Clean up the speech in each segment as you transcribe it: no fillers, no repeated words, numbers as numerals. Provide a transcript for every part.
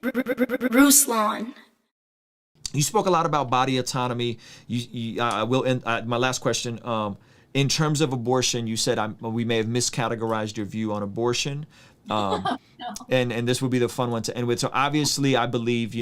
Ruslan. You spoke a lot about body autonomy. I will end my last question. In terms of abortion, you said we may have miscategorized your view on abortion. No. And this would be the fun one to end with. So obviously, I believe,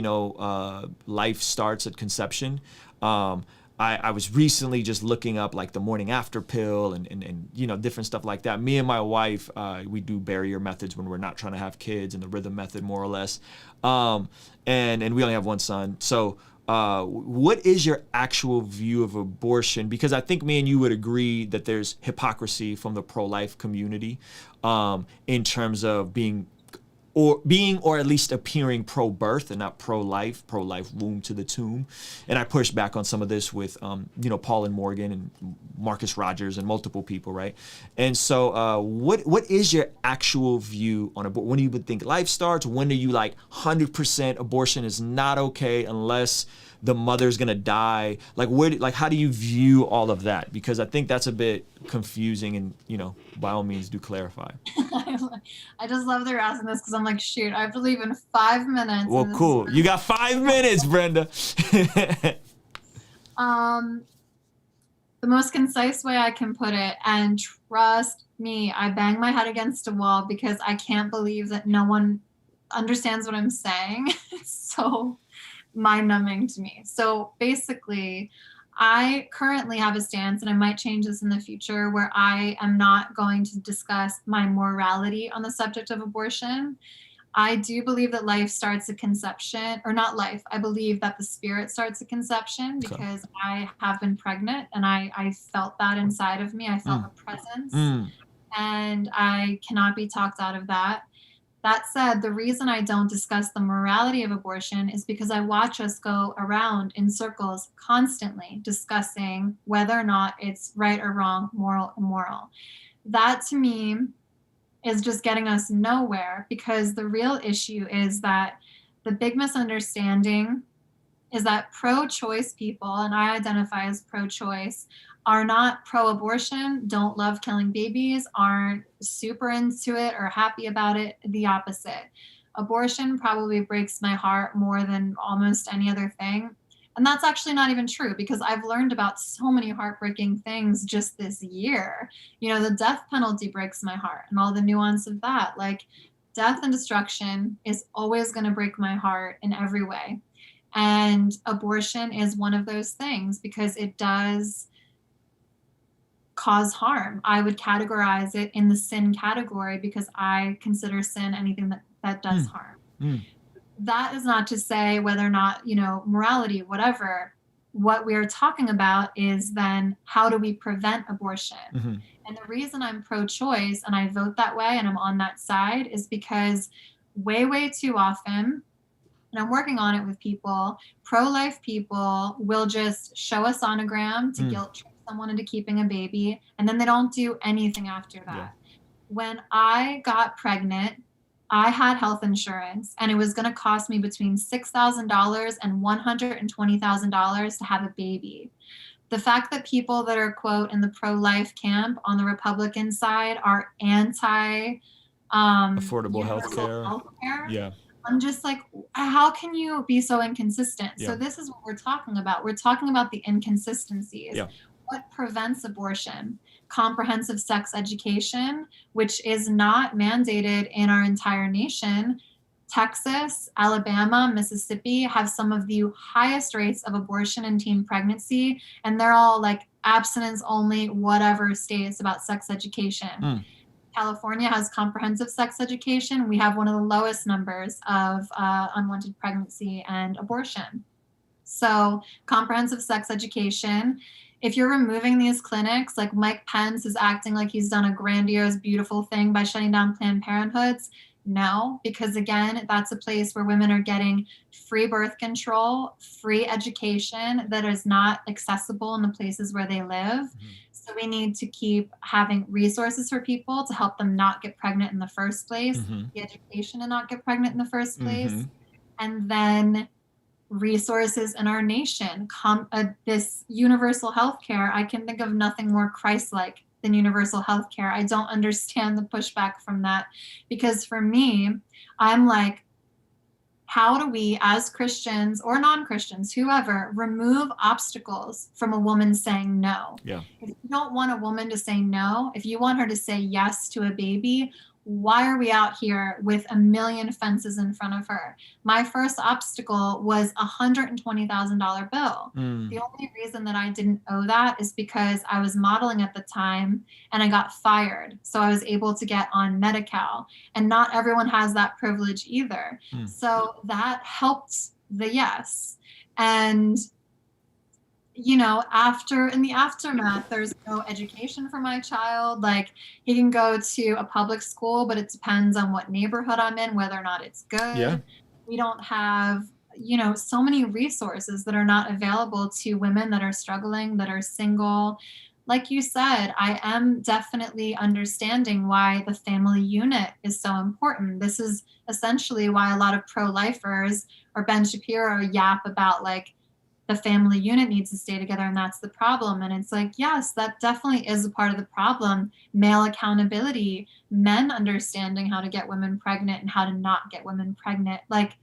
life starts at conception. I was recently just looking up like the morning after pill and different stuff like that. Me and my wife, we do barrier methods when we're not trying to have kids, and the rhythm method more or less. And we only have one son. So what is your actual view of abortion? Because I think me and you would agree that there's hypocrisy from the pro-life community in terms of being or at least appearing pro-birth and not pro-life womb to the tomb. And I pushed back on some of this with, Paul and Morgan and Marcus Rogers and multiple people, right? And so what is your actual view on abortion? When do you think life starts? When are you like 100% abortion is not okay unless the mother's gonna die? How do you view all of that? Because I think that's a bit confusing, and by all means do clarify. I just love that you're asking this because I'm like, shoot, I have to leave in 5 minutes. Well, cool. You got 5 minutes, Brenda. The most concise way I can put it, and trust me, I bang my head against a wall because I can't believe that no one understands what I'm saying. It's so mind-numbing to me. So basically, I currently have a stance, and I might change this in the future, where I am not going to discuss my morality on the subject of abortion. I do believe that life starts at conception, or not life. I believe that the spirit starts at conception because I have been pregnant, and I felt that inside of me. I felt a presence, and I cannot be talked out of that. That said, the reason I don't discuss the morality of abortion is because I watch us go around in circles constantly discussing whether or not it's right or wrong, moral or immoral. That to me is just getting us nowhere, because the real issue is that the big misunderstanding is that pro-choice people, and I identify as pro-choice, are not pro-abortion, don't love killing babies, aren't super into it or happy about it. The opposite. Abortion probably breaks my heart more than almost any other thing. And that's actually not even true, because I've learned about so many heartbreaking things just this year. The death penalty breaks my heart, and all the nuance of that. Like, death and destruction is always going to break my heart in every way. And abortion is one of those things, because it does cause harm. I would categorize it in the sin category, because I consider sin anything that does harm. That is not to say whether or not, morality, whatever. What we're talking about is then how do we prevent abortion? And the reason I'm pro-choice and I vote that way and I'm on that side is because way, way too often, and I'm working on it with people, pro-life people will just show a sonogram to guilt trip someone into keeping a baby, and then they don't do anything after that. Yeah. When I got pregnant, I had health insurance, and it was going to cost me between $6,000 and $120,000 to have a baby. The fact that people that are, quote, in the pro-life camp on the Republican side are anti affordable healthcare. Yeah. I'm just like, how can you be so inconsistent? Yeah. So this is what we're talking about. We're talking about the inconsistencies. Yeah. What prevents abortion? Comprehensive sex education, which is not mandated in our entire nation. Texas, Alabama, Mississippi have some of the highest rates of abortion and teen pregnancy, and they're all like abstinence only, whatever states about sex education. California has comprehensive sex education. We have one of the lowest numbers of unwanted pregnancy and abortion. So comprehensive sex education. If you're removing these clinics, like Mike Pence is acting like he's done a grandiose, beautiful thing by shutting down Planned Parenthoods, no, because again, that's a place where women are getting free birth control, free education that is not accessible in the places where they live. So we need to keep having resources for people to help them not get pregnant in the first place, the education to not get pregnant in the first place, and then resources in our nation. This universal health care, I can think of nothing more Christ-like than universal health care. I don't understand the pushback from that, because for me, I'm like, how do we, as Christians or non-Christians, whoever, remove obstacles from a woman saying no? Yeah. If you don't want a woman to say no, if you want her to say yes to a baby, why are we out here with a million fences in front of her? My first obstacle was a $120,000 bill. The only reason that I didn't owe that is because I was modeling at the time and I got fired. So I was able to get on Medi-Cal, and not everyone has that privilege either. So that helped the yes. And you know, in the aftermath, there's no education for my child. Like, he can go to a public school, but it depends on what neighborhood I'm in, whether or not it's good. Yeah. We don't have, you know, so many resources that are not available to women that are struggling, that are single. Like you said, I am definitely understanding why the family unit is so important. This is essentially why a lot of pro-lifers or Ben Shapiro yap about, like, the family unit needs to stay together and that's the problem. And it's like, yes, that definitely is a part of the problem. Male accountability, men understanding how to get women pregnant and how to not get women pregnant. Like,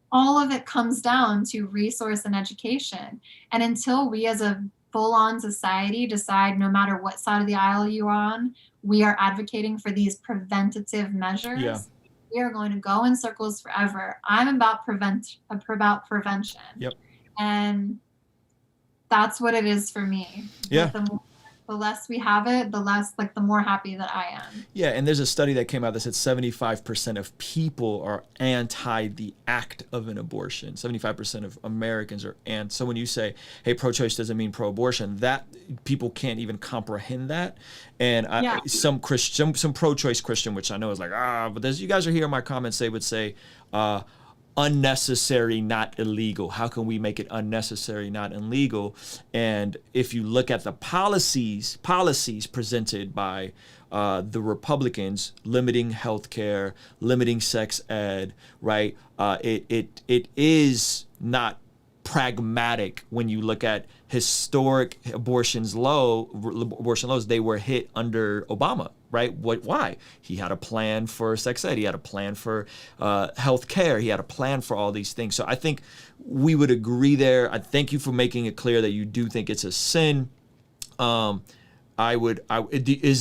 all of it comes down to resource and education. And until we as a full-on society decide, no matter what side of the aisle you're on, we are advocating for these preventative measures, we are going to go in circles forever. I'm about prevention. Yep. And that's what it is for me. Yeah. The less we have it, the more happy that I am. Yeah, and there's a study that came out that said 75% of people are anti the act of an abortion. 75% of Americans are anti. So when you say, hey, pro-choice doesn't mean pro-abortion, that people can't even comprehend that. And some pro-choice Christian, which I know is like, but as you guys are hearing my comments, they would say, unnecessary, not illegal. How can we make it unnecessary, not illegal? And if you look at the policies presented by the Republicans, limiting healthcare, limiting sex ed, right? It is not pragmatic when you look at historic abortion lows. They were hit under Obama, right? Why? He had a plan for sex ed. He had a plan for health care. He had a plan for all these things. So I think we would agree there. I thank you for making it clear that you do think it's a sin. Is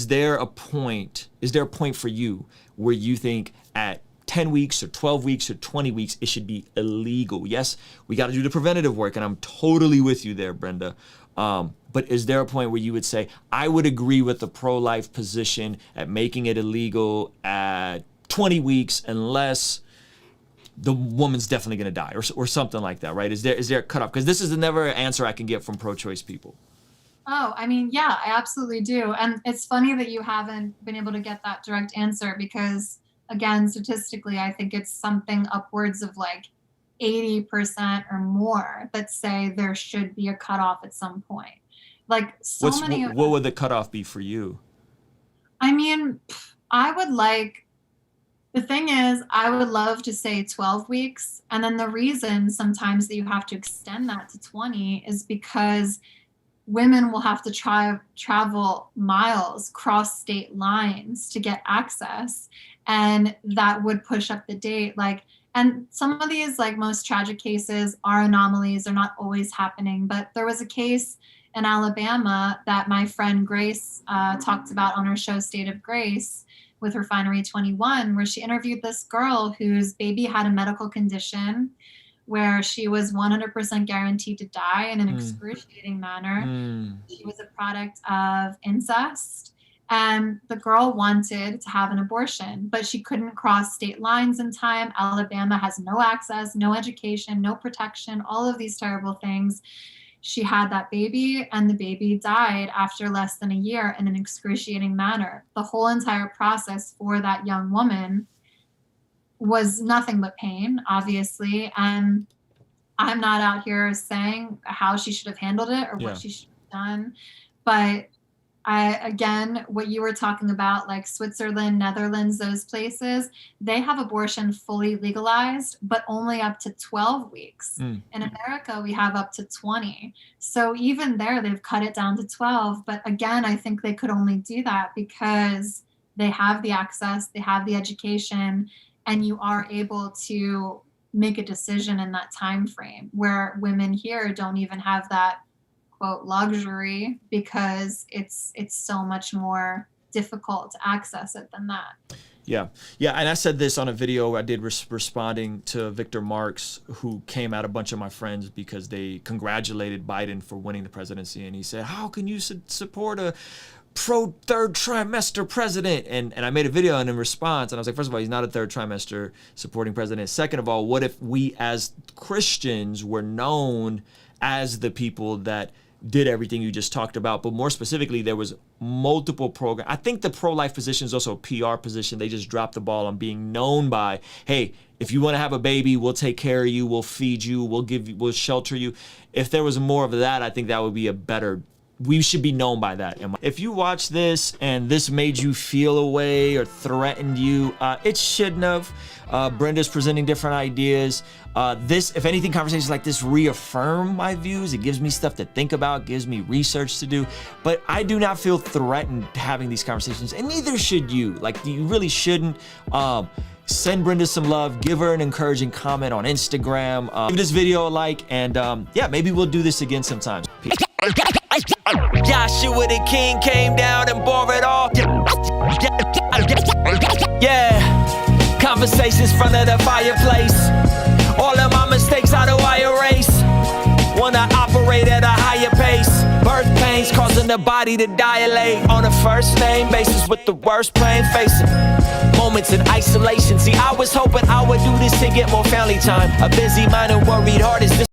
there a point for you where you think at 10 weeks or 12 weeks or 20 weeks, it should be illegal? Yes, we got to do the preventative work, and I'm totally with you there, Brenda. But is there a point where you would say, I would agree with the pro-life position at making it illegal at 20 weeks unless the woman's definitely going to die or something like that, right? Is there a cutoff? Because this is never an answer I can get from pro-choice people. Oh, I mean, yeah, I absolutely do. And it's funny that you haven't been able to get that direct answer because, again, statistically, I think it's something upwards of like 80% or more that say there should be a cutoff at some point. Like what would the cutoff be for you? I mean, the thing is, I would love to say 12 weeks. And then the reason sometimes that you have to extend that to 20 is because women will have to travel miles, cross state lines to get access. And that would push up the date. And some of these most tragic cases are anomalies. They're not always happening. But there was a case in Alabama that my friend Grace talked about on her show State of Grace with Refinery 21, where she interviewed this girl whose baby had a medical condition where she was 100% guaranteed to die in an excruciating manner. She was a product of incest. And the girl wanted to have an abortion, but she couldn't cross state lines in time. Alabama has no access, no education, no protection, all of these terrible things. She had that baby, and the baby died after less than a year in an excruciating manner. The whole entire process for that young woman was nothing but pain, obviously. And I'm not out here saying how she should have handled it or what she should have done. But again, what you were talking about, like Switzerland, Netherlands, those places, they have abortion fully legalized, but only up to 12 weeks. In America, we have up to 20. So even there, they've cut it down to 12. But again, I think they could only do that because they have the access, they have the education, and you are able to make a decision in that time frame, where women here don't even have that quote luxury because it's so much more difficult to access it than that. Yeah. And I said this on a video I did responding to Victor Marx, who came at a bunch of my friends because they congratulated Biden for winning the presidency. And he said, how can you support a pro third trimester president? And I made a video in response. And I was like, first of all, he's not a third trimester supporting president. Second of all, what if we as Christians were known as the people that did everything you just talked about, but more specifically, there was multiple programs. I think the pro-life position is also a PR position. They just dropped the ball on being known by, hey, if you want to have a baby, we'll take care of you, we'll feed you, we'll shelter you. If there was more of that, I think that would be a better, we should be known by that. If you watch this and this made you feel a way or threatened you, it shouldn't have. Brenda's presenting different ideas. If anything, conversations like this reaffirm my views. It gives me stuff to think about, gives me research to do. But I do not feel threatened having these conversations, and neither should you. Like, you really shouldn't. Send Brenda some love, give her an encouraging comment on Instagram, give this video a like, and yeah, maybe we'll do this again sometime. Peace. Joshua the King came down and bore it all. Yeah, conversations front of the fireplace. All of my mistakes, how do I erase? Wanna operate at a higher pace. Birth pains causing the body to dilate. On a first name basis with the worst pain facing. Moments in isolation. See, I was hoping I would do this to get more family time. A busy mind and worried heart is this.